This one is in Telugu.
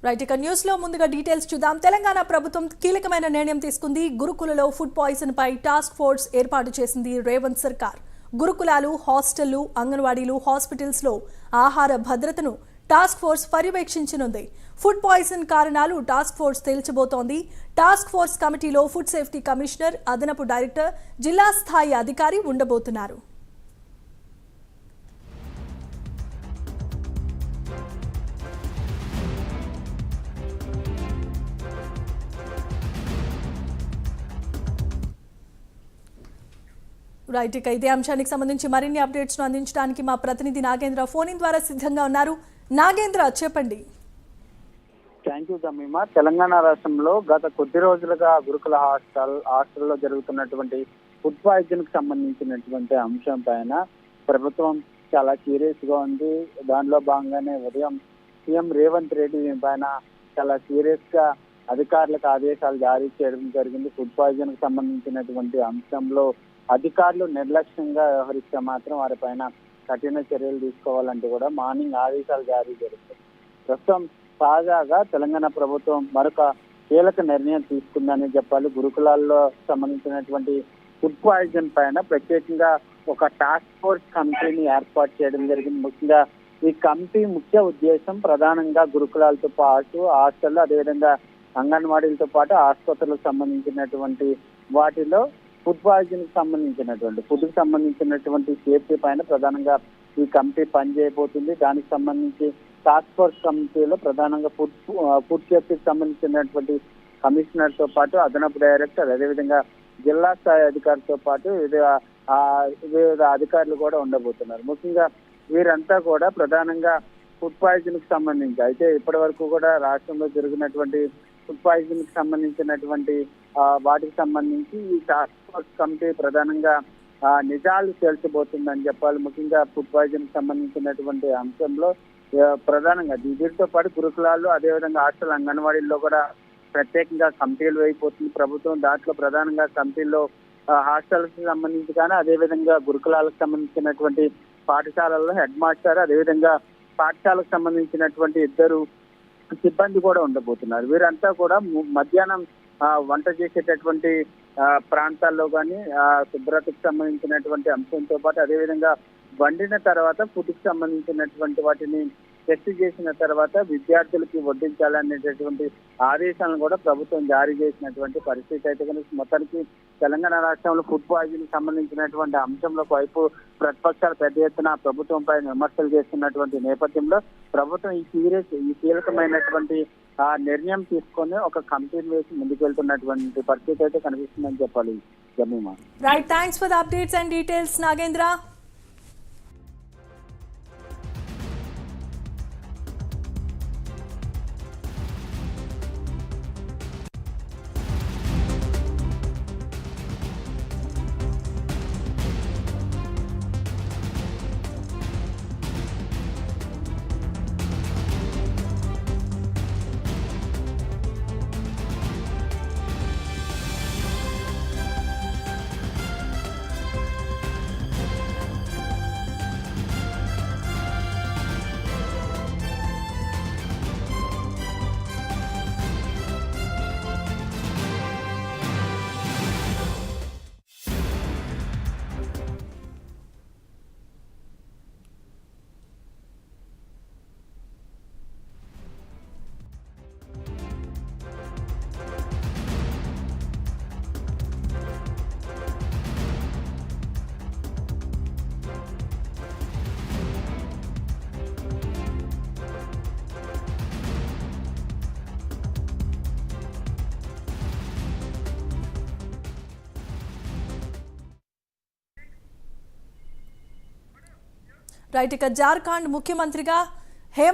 రైట్ ఇక న్యూస్ లో ముందుగా డీటెయిల్స్ చూద్దాం. తెలంగాణ ప్రభుత్వం కీలకమైన నిర్ణయం తీసుకుంది. గురుకులలో ఫుడ్ పాయిజన్ పై టాస్క్ ఫోర్స్ ఏర్పాటు చేసింది రేవంత్ సర్కార్. గురుకులాలు, హాస్టళ్లు, అంగన్వాడీలు, హాస్పిటల్స్ లో ఆహార భద్రతను టాస్క్ ఫోర్స్ పర్యవేక్షించనుంది. ఫుడ్ పాయిజన్ కారణాలు టాస్క్ ఫోర్స్ తేల్చబోతోంది. టాస్క్ ఫోర్స్ కమిటీలో ఫుడ్ సేఫ్టీ కమిషనర్, అదనపు డైరెక్టర్, జిల్లా స్థాయి అధికారి ఉండబోతున్నారు. రైట్ ఇక ఇదే అంశానికి సంబంధించి మరిన్ని అప్డేట్స్ ను అందించడానికి మా ప్రతినిధి నాగేంద్ర ఫోన్ ఇన్ ద్వారా సిద్ధంగా ఉన్నారు. నాగేంద్ర, చెప్పండి. Thank you Tamima. తెలంగాణ రాష్ట్రంలో గత కొద్ది రోజులుగా గురుకుల హాస్టల్లో జరుగుతున్నటువంటి ఫుడ్ పాయిజన్ కు సంబంధించినటువంటి అంశం పైన ప్రభుత్వం చాలా సీరియస్ గా ఉంది. దానిలో భాగంగానే ఉదయం సీఎం రేవంత్ రెడ్డి పైన చాలా సీరియస్ గా అధికారులకు ఆదేశాలు జారీ చేయడం జరిగింది. ఫుడ్ పాయిజన్ కు సంబంధించినటువంటి అంశంలో అధికారులు నిర్లక్ష్యంగా వ్యవహరిస్తే మాత్రం వారిపైన కఠిన చర్యలు తీసుకోవాలంటూ కూడా మార్నింగ్ ఆదేశాలు జారీ జరుగుతాయి. ప్రస్తుతం తాజాగా తెలంగాణ ప్రభుత్వం మరొక కీలక నిర్ణయం తీసుకుందని చెప్పాలి. గురుకులాల్లో సంబంధించినటువంటి ఫుడ్ పాయిజన్ పైన ప్రత్యేకంగా ఒక టాస్క్ ఫోర్స్ కమిటీని ఏర్పాటు చేయడం జరిగింది. ముఖ్యంగా ఈ కమిటీ ముఖ్య ఉద్దేశం ప్రధానంగా గురుకులాలతో పాటు హాస్టల్, అదేవిధంగా అంగన్వాడీలతో పాటు ఆసుపత్రులకు సంబంధించినటువంటి వాటిలో ఫుడ్ పాయిజన్ కి సంబంధించినటువంటి సేఫ్టీ పైన ప్రధానంగా ఈ కమిటీ పనిచేయబోతుంది. దానికి సంబంధించి టాస్క్ ఫోర్స్ కమిటీలో ప్రధానంగా ఫుడ్ సేఫ్టీకి సంబంధించినటువంటి కమిషనర్ తో పాటు అదనపు డైరెక్టర్, అదేవిధంగా జిల్లా స్థాయి అధికారులతో పాటు వివిధ అధికారులు కూడా ఉండబోతున్నారు. ముఖ్యంగా వీరంతా కూడా ప్రధానంగా ఫుడ్ పాయిజన్ కి సంబంధించి అయితే ఇప్పటి వరకు కూడా రాష్ట్రంలో జరిగినటువంటి ఫుడ్ పాయిజన్ కి సంబంధించినటువంటి వాటికి సంబంధించి ఈ టాస్క్ ఫోర్స్ కమిటీ ప్రధానంగా నిజాలు తేల్చబోతుందని చెప్పాలి. ముఖ్యంగా ఫుడ్ పాయిజన్ కి సంబంధించినటువంటి అంశంలో ప్రధానంగా వీటితో పాటు గురుకులాలు, అదేవిధంగా హాస్టల్, అంగన్వాడీల్లో కూడా ప్రత్యేకంగా కమిటీలు వేయబోతుంది ప్రభుత్వం. దాంట్లో ప్రధానంగా కమిటీల్లో హాస్టల్కి సంబంధించి కానీ, అదేవిధంగా గురుకులాలకు సంబంధించినటువంటి పాఠశాలల్లో హెడ్ మాస్టర్, అదేవిధంగా పాఠశాలకు సంబంధించినటువంటి 2 సిబ్బంది కూడా ఉండబోతున్నారు. వీరంతా కూడా మధ్యాహ్నం వంట చేసేటటువంటి ప్రాంతాల్లో కానీ శుభ్రతకు సంబంధించినటువంటి అంశంతో పాటు, అదేవిధంగా వండిన తర్వాత ఫుడ్ కి సంబంధించినటువంటి వాటిని టెస్ట్ చేసిన తర్వాత విద్యార్థులకి వడ్డించాలనేటటువంటి ఆదేశాలను కూడా ప్రభుత్వం జారీ చేసినటువంటి పరిస్థితి అయితే కనుక మొత్తానికి తెలంగాణ రాష్ట్రంలో ఫుడ్ పాయిజన్ కి సంబంధించినటువంటి అంశంలో వైపు ప్రతిపక్షాలు పెద్ద ఎత్తున ప్రభుత్వం పైన విమర్శలు చేస్తున్నటువంటి నేపథ్యంలో ప్రభుత్వం ఈ కీలకమైనటువంటి నిర్ణయం తీసుకొని ఒక కమిటీని వేసి ముందుకెళ్తున్నటువంటి పరిస్థితి అయితే కనిపిస్తుందని చెప్పాలి. Jemimah. Right, thanks for the updates and details Nagendra. Right ఇక జార్ఖండ్ ముఖ్యమంత్రిగా హేమంత్